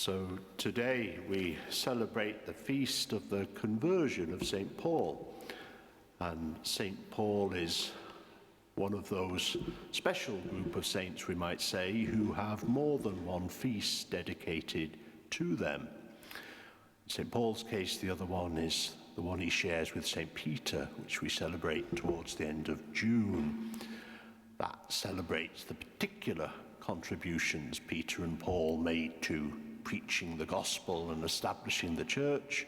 So today we celebrate the feast of the conversion of St. Paul. And St. Paul is one of those special group of saints, we might say, who have more than one feast dedicated to them. In St. Paul's case, the other one is the one he shares with St. Peter, which we celebrate towards the end of June. That celebrates the particular contributions Peter and Paul made to preaching the gospel and establishing the church.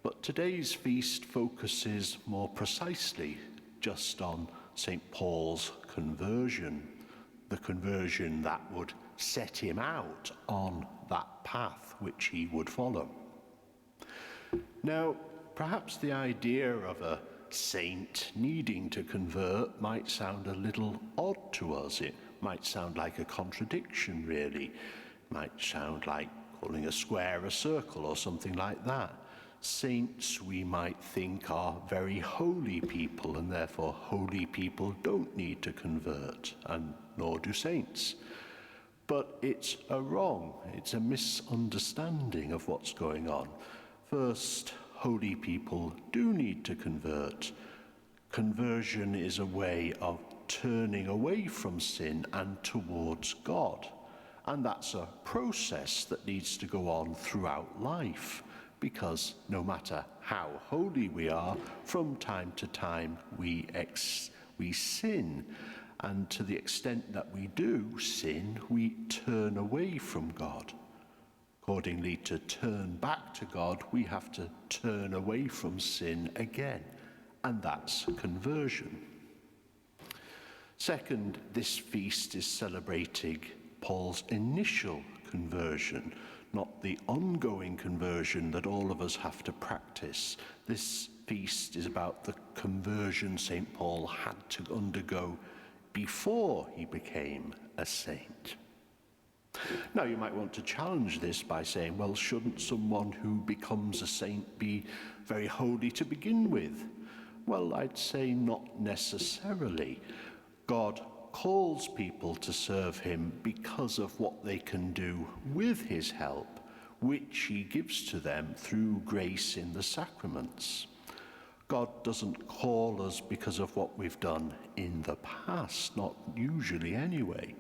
But today's feast focuses more precisely just on St. Paul's conversion, the conversion that would set him out on that path which he would follow. Now, perhaps the idea of a saint needing to convert might sound a little odd to us. It might sound like a contradiction, really. It might sound like calling a square a circle or something like that. Saints, we might think, are very holy people, and therefore holy people don't need to convert, and nor do saints. But it's a misunderstanding of what's going on. First, holy people do need to convert. Conversion is a way of turning away from sin and towards God. And that's a process that needs to go on throughout life, because no matter how holy we are, from time to time we sin. And to the extent that we do sin, we turn away from God. Accordingly, to turn back to God, we have to turn away from sin again. And that's conversion. Second, this feast is celebrating Paul's initial conversion, not the ongoing conversion that all of us have to practice. This feast is about the conversion St. Paul had to undergo before he became a saint. Now, you might want to challenge this by saying, well, shouldn't someone who becomes a saint be very holy to begin with? Well, I'd say not necessarily. God calls people to serve him because of what they can do with his help, which he gives to them through grace in the sacraments. God doesn't call us because of what we've done in the past, not usually anyway.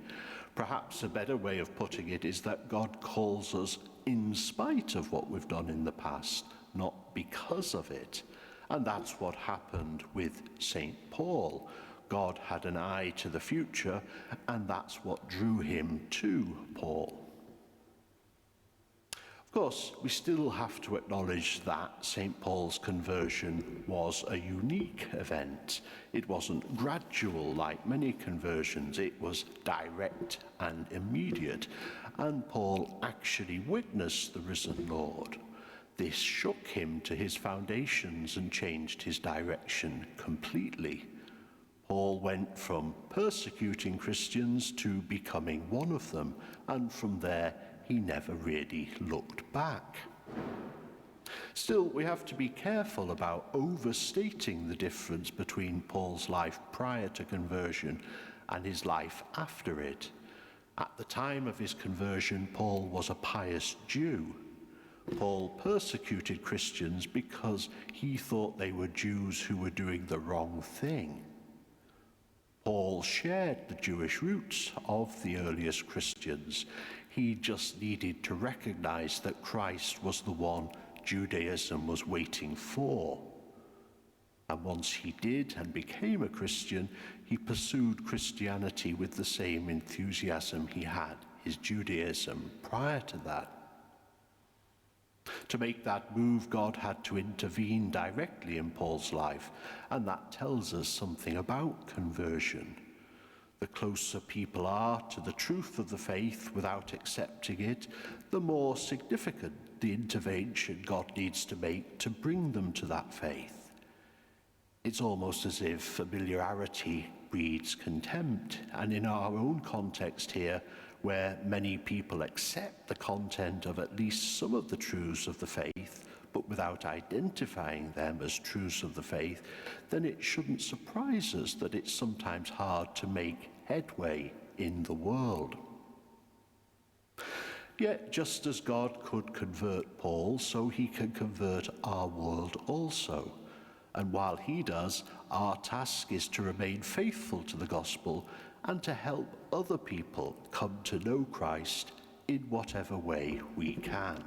Perhaps a better way of putting it is that God calls us in spite of what we've done in the past, not because of it. And that's what happened with St. Paul. God had an eye to the future, and that's what drew him to Paul. Of course, we still have to acknowledge that St. Paul's conversion was a unique event. It wasn't gradual like many conversions. It was direct and immediate. And Paul actually witnessed the risen Lord. This shook him to his foundations and changed his direction completely. Paul went from persecuting Christians to becoming one of them, and from there he never really looked back. Still, we have to be careful about overstating the difference between Paul's life prior to conversion and his life after it. At the time of his conversion, Paul was a pious Jew. Paul persecuted Christians because he thought they were Jews who were doing the wrong thing. Paul shared the Jewish roots of the earliest Christians. He just needed to recognize that Christ was the one Judaism was waiting for. And once he did and became a Christian, he pursued Christianity with the same enthusiasm he had his Judaism prior to that. To make that move, God had to intervene directly in Paul's life, and that tells us something about conversion. The closer people are to the truth of the faith without accepting it, the more significant the intervention God needs to make to bring them to that faith. It's almost as if familiarity breeds contempt, and in our own context here, where many people accept the content of at least some of the truths of the faith, but without identifying them as truths of the faith, then it shouldn't surprise us that it's sometimes hard to make headway in the world. Yet just as God could convert Paul, so he can convert our world also. And while he does, our task is to remain faithful to the gospel and to help other people come to know Christ in whatever way we can.